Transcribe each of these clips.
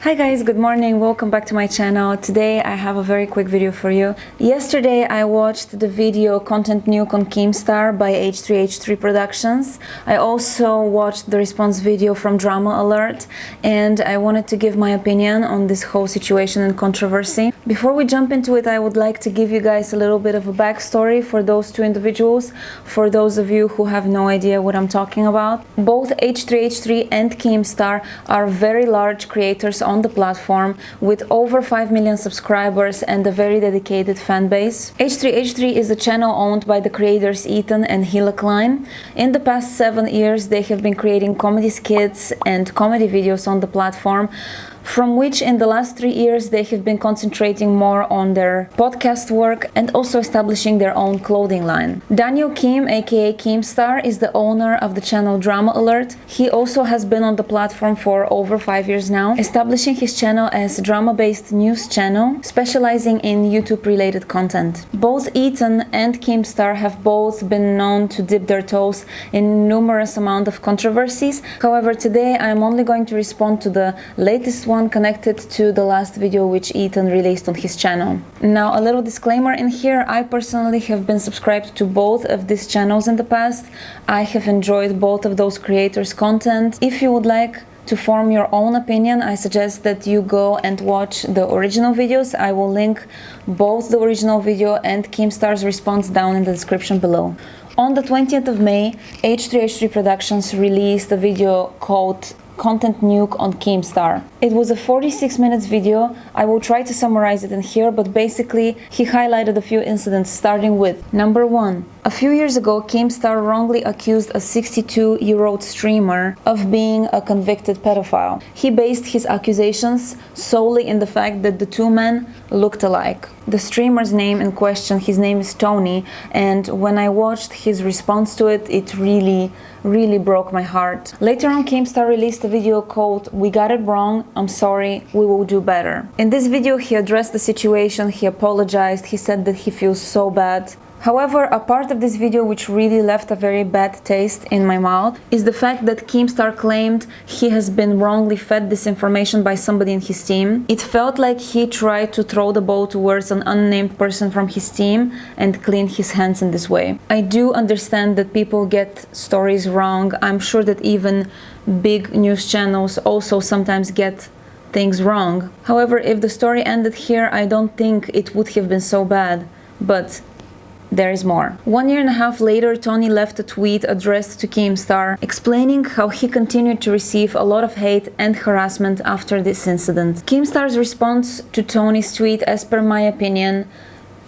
Hi guys, good morning, welcome back to my channel. Today I have a very quick video for you. Yesterday I watched the video Content Nuke on Keemstar by H3H3 Productions. I also watched the response video from Drama Alert and I wanted to give my opinion on this whole situation and controversy. Before we jump into it, I would like to give you guys a little bit of a backstory for those two individuals, for those of you who have no idea what I'm talking about. Both H3H3 and Keemstar are very large creators on the platform with over 5 million subscribers and a very dedicated fan base. H3H3 is a channel owned by the creators Ethan and Hila Klein. In the past 7 years, they have been creating comedy skits and comedy videos on the platform, from which in the last 3 years they have been concentrating more on their podcast work and also establishing their own clothing line. Daniel Kim, aka Keemstar, is the owner of the channel Drama Alert. He also has been on the platform for over 5 years now, establishing his channel as a drama-based news channel, specializing in YouTube-related content. Both Ethan and Keemstar have both been known to dip their toes in numerous amount of controversies. However, today I am only going to respond to the latest one connected to the last video which Ethan released on his channel. Now, a little disclaimer in here, I personally have been subscribed to both of these channels in the past. I have enjoyed both of those creators' content. If you would like to form your own opinion, I suggest that you go and watch the original videos. I will link both the original video and Keemstar's response down in the description below. On the 20th of May, H3H3 Productions released a video called Content Nuke on Keemstar. It was a 46 minutes video. I will try to summarize it in here, but basically he highlighted a few incidents, starting with number 1. A few years ago, Keemstar wrongly accused a 62-year-old streamer of being a convicted pedophile. He based his accusations solely in the fact that the two men looked alike. The streamer's name in question, his name is Tony, and when I watched his response to it, it really broke my heart. Later on, Keemstar released a video called "We Got It Wrong, I'm Sorry, We Will Do Better." In this video, he addressed the situation, he apologized, he said that he feels so bad. However, a part of this video which really left a very bad taste in my mouth is the fact that Keemstar claimed he has been wrongly fed this information by somebody in his team. It felt like he tried to throw the ball towards an unnamed person from his team and clean his hands in this way. I do understand that people get stories wrong. I'm sure that even big news channels also sometimes get things wrong. However, if the story ended here, I don't think it would have been so bad. But there is more. 1.5 years later, Tony left a tweet addressed to Keemstar, explaining how he continued to receive a lot of hate and harassment after this incident. Keemstar's response to Tony's tweet, as per my opinion,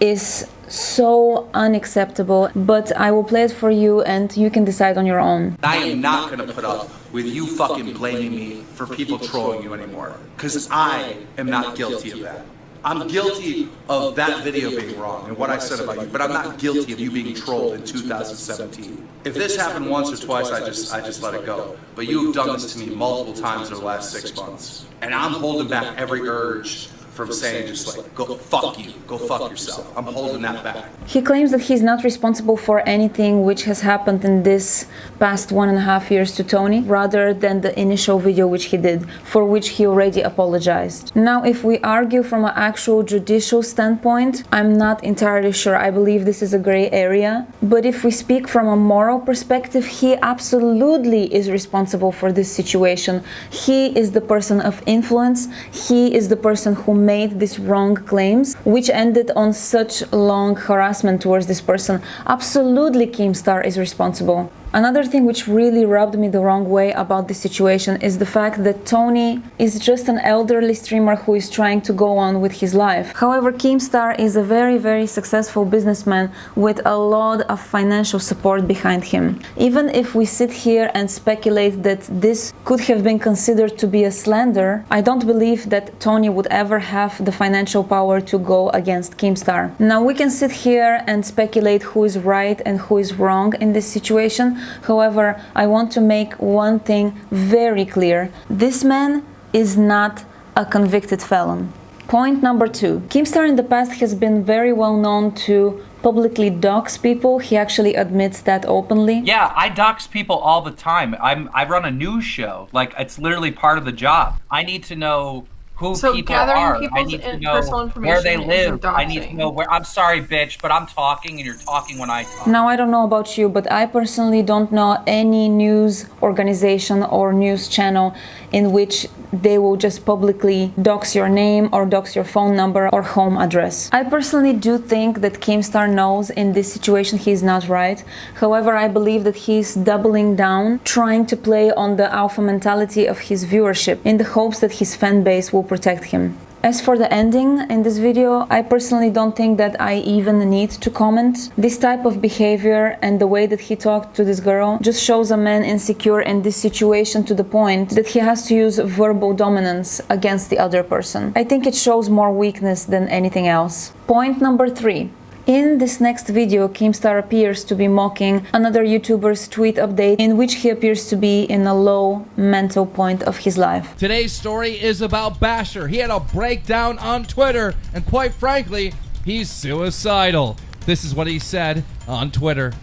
is so unacceptable, but I will play it for you and you can decide on your own. I am not gonna put up with you fucking blaming me for people trolling you anymore, because I am not guilty of that. I'm guilty of that video being wrong and what I said about you, but I'm not guilty of you being trolled in 2017. If this happened once or twice, I just let it go. But you've done this to me multiple times in the last 6 months. And I'm holding back every urge from saying just like, go fuck you, go fuck yourself. I'm holding that back. He claims that he's not responsible for anything which has happened in this past 1.5 years to Tony, rather than the initial video which he did, for which he already apologized. Now, if we argue from an actual judicial standpoint, I'm not entirely sure. I believe this is a gray area. But if we speak from a moral perspective, he absolutely is responsible for this situation. He is the person of influence. He is the person who made these wrong claims, which ended on such long harassment towards this person. Absolutely, Keemstar is responsible. Another thing which really rubbed me the wrong way about this situation is the fact that Tony is just an elderly streamer who is trying to go on with his life. However, Keemstar is a very successful businessman with a lot of financial support behind him. Even if we sit here and speculate that this could have been considered to be a slander, I don't believe that Tony would ever have the financial power to go against Keemstar. Now, we can sit here and speculate who is right and who is wrong in this situation. However, I want to make one thing very clear. This man is not a convicted felon. Point number 2. Keemstar in the past has been very well known to publicly dox people. He actually admits that openly. Yeah, I dox people all the time. I run a news show. Like, it's literally part of the job. I need to know who So people gathering are. I people's need to personal know where they information isn't live. I need to doxing. know where. I'm sorry, bitch, but I'm talking and you're talking when I talk. Now, I don't know about you, but I personally don't know any news organization or news channel in which they will just publicly dox your name or dox your phone number or home address. I personally do think that Keemstar knows in this situation he's not right. However, I believe that he's doubling down, trying to play on the alpha mentality of his viewership in the hopes that his fan base will protect him. As for the ending in this video, I personally don't think that I even need to comment. This type of behavior and the way that he talked to this girl just shows a man insecure in this situation to the point that he has to use verbal dominance against the other person. I think it shows more weakness than anything else. Point number 3. In this next video, Keemstar appears to be mocking another YouTuber's tweet update in which he appears to be in a low mental point of his life. Today's story is about Basher. He had a breakdown on Twitter, and quite frankly, he's suicidal. This is what he said on Twitter.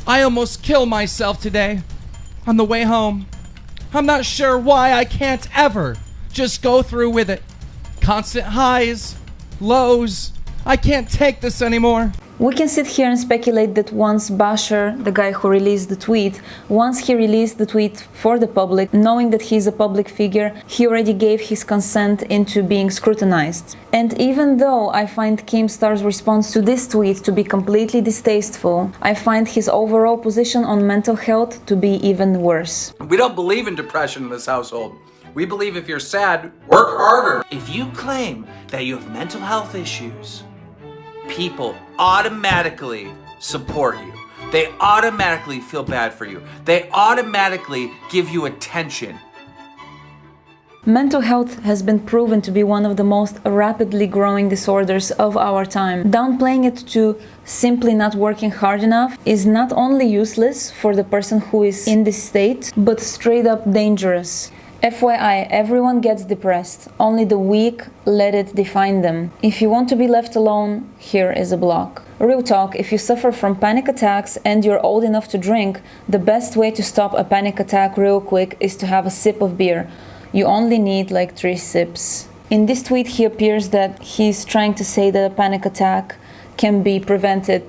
I almost killed myself today on the way home. I'm not sure why I can't ever just go through with it. Constant highs, lows. I can't take this anymore. We can sit here and speculate that once Basher, the guy who released the tweet, once he released the tweet for the public, knowing that he's a public figure, he already gave his consent into being scrutinized. And even though I find Keemstar's response to this tweet to be completely distasteful, I find his overall position on mental health to be even worse. We don't believe in depression in this household. We believe if you're sad, work harder. If you claim that you have mental health issues, people automatically support you. They automatically feel bad for you. They automatically give you attention. Mental health has been proven to be one of the most rapidly growing disorders of our time. Downplaying it to simply not working hard enough is not only useless for the person who is in this state, but straight up dangerous. FYI, everyone gets depressed. Only the weak let it define them. If you want to be left alone, here is a block. Real talk, if you suffer from panic attacks and you're old enough to drink, the best way to stop a panic attack real quick is to have a sip of beer. You only need like 3 sips. In this tweet, he appears that he's trying to say that a panic attack can be prevented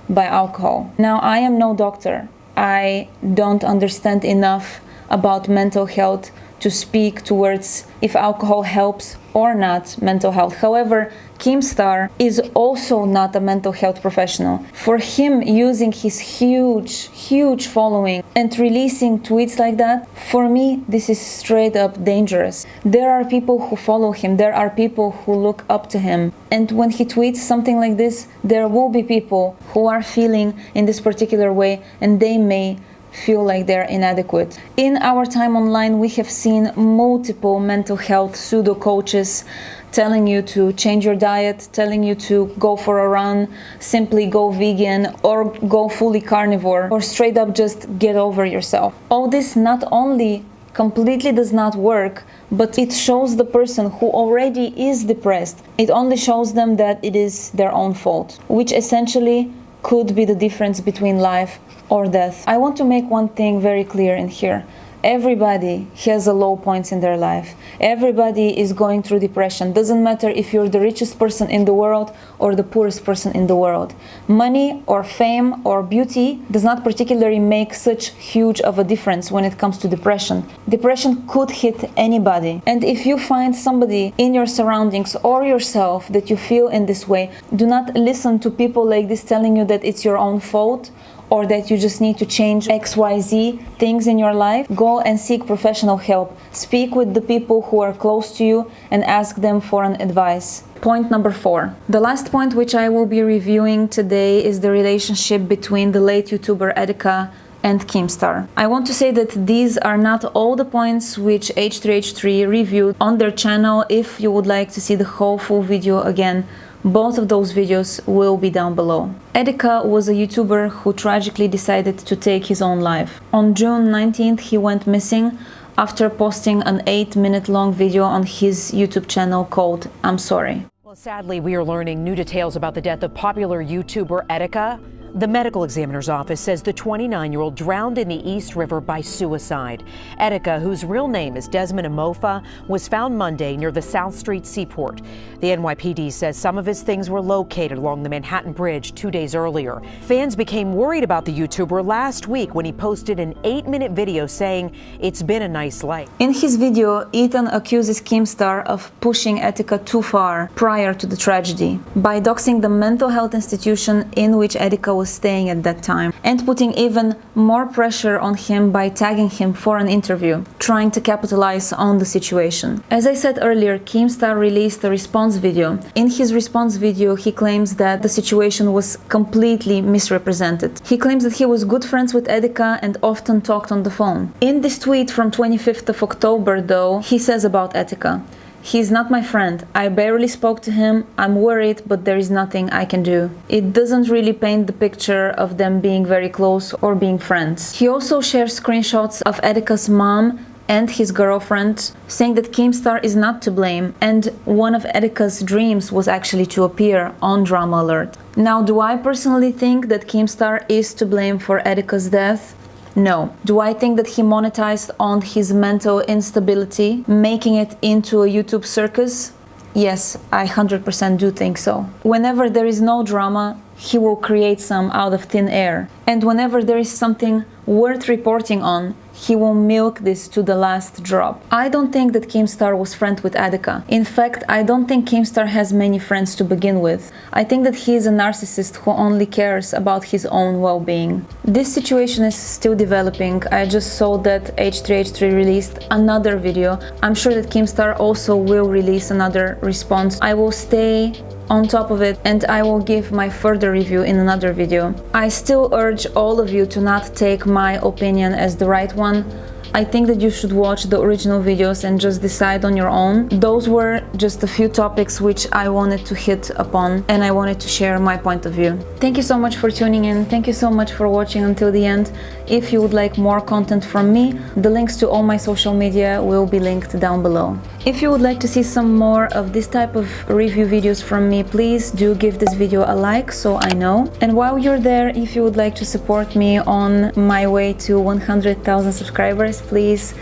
by alcohol. Now, I am no doctor. I don't understand enough about mental health to speak towards if alcohol helps or not mental health. However, Keemstar is also not a mental health professional. For him using his huge following and releasing tweets like that, for me, this is straight up dangerous. There are people who follow him, there are people who look up to him. And when he tweets something like this, there will be people who are feeling in this particular way and they may feel like they're inadequate. In our time online, we have seen multiple mental health pseudo coaches telling you to change your diet, telling you to go for a run, simply go vegan or go fully carnivore, or straight up just get over yourself. All this not only completely does not work, but it shows the person who already is depressed, it only shows them that it is their own fault, which essentially could be the difference between life or death. I want to make one thing very clear in here. Everybody has a low points in their life. Everybody is going through depression. Doesn't matter if you're the richest person in the world or the poorest person in the world. Money or fame or beauty does not particularly make such huge of a difference when it comes to depression. Depression could hit anybody. And if you find somebody in your surroundings or yourself that you feel in this way, do not listen to people like this telling you that it's your own fault or that you just need to change XYZ things in your life. Go and seek professional help. Speak with the people who are close to you and ask them for an advice. Point number 4. The last point which I will be reviewing today is the relationship between the late YouTuber Edika and Keemstar. I want to say that these are not all the points which H3H3 reviewed on their channel. If you would like to see the whole full video again, both of those videos will be down below. Edika was a YouTuber who tragically decided to take his own life. On June 19th, he went missing after posting an 8-minute long video on his YouTube channel called I'm Sorry. Well, sadly, we are learning new details about the death of popular YouTuber Edika. The medical examiner's office says the 29-year-old drowned in the East River by suicide. Etika, whose real name is Desmond Amofa, was found Monday near the South Street Seaport. The NYPD says some of his things were located along the Manhattan Bridge 2 days earlier. Fans became worried about the YouTuber last week when he posted an 8-minute video saying, "It's been a nice life." In his video, Ethan accuses Keemstar of pushing Etika too far prior to the tragedy by doxing the mental health institution in which Etika was staying at that time and putting even more pressure on him by tagging him for an interview, trying to capitalize on the situation. As I said earlier, Keemstar released a response video. In his response video, he claims that the situation was completely misrepresented. He claims that he was good friends with Etika and often talked on the phone. In this tweet from 25th of October, though, he says about Etika, "He's not my friend. I barely spoke to him. I'm worried, but there is nothing I can do." It doesn't really paint the picture of them being very close or being friends. He also shares screenshots of Etika's mom and his girlfriend, saying that Keemstar is not to blame, and one of Etika's dreams was actually to appear on Drama Alert. Now, do I personally think that Keemstar is to blame for Etika's death? No. Do I think that he monetized on his mental instability, making it into a YouTube circus? Yes, I 100% do think so. Whenever there is no drama, he will create some out of thin air. And whenever there is something worth reporting on, he will milk this to the last drop. I don't think that Keemstar was friends with Etika. In fact, I don't think Keemstar has many friends to begin with. I think that he is a narcissist who only cares about his own well-being. This situation is still developing. I just saw that H3H3 released another video. I'm sure that Keemstar also will release another response. I will stay on top of it and I will give my further review in another video. I still urge all of you to not take my opinion as the right one. I think that you should watch the original videos and just decide on your own. Those were just a few topics which I wanted to hit upon and I wanted to share my point of view. Thank you so much for tuning in. Thank you so much for watching until the end. If you would like more content from me, the links to all my social media will be linked down below. If you would like to see some more of this type of review videos from me, please do give this video a like so I know. And while you're there, if you would like to support me on my way to 100,000 subscribers, please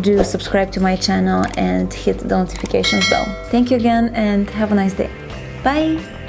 do subscribe to my channel and hit the notifications bell. Thank you again and have a nice day. Bye!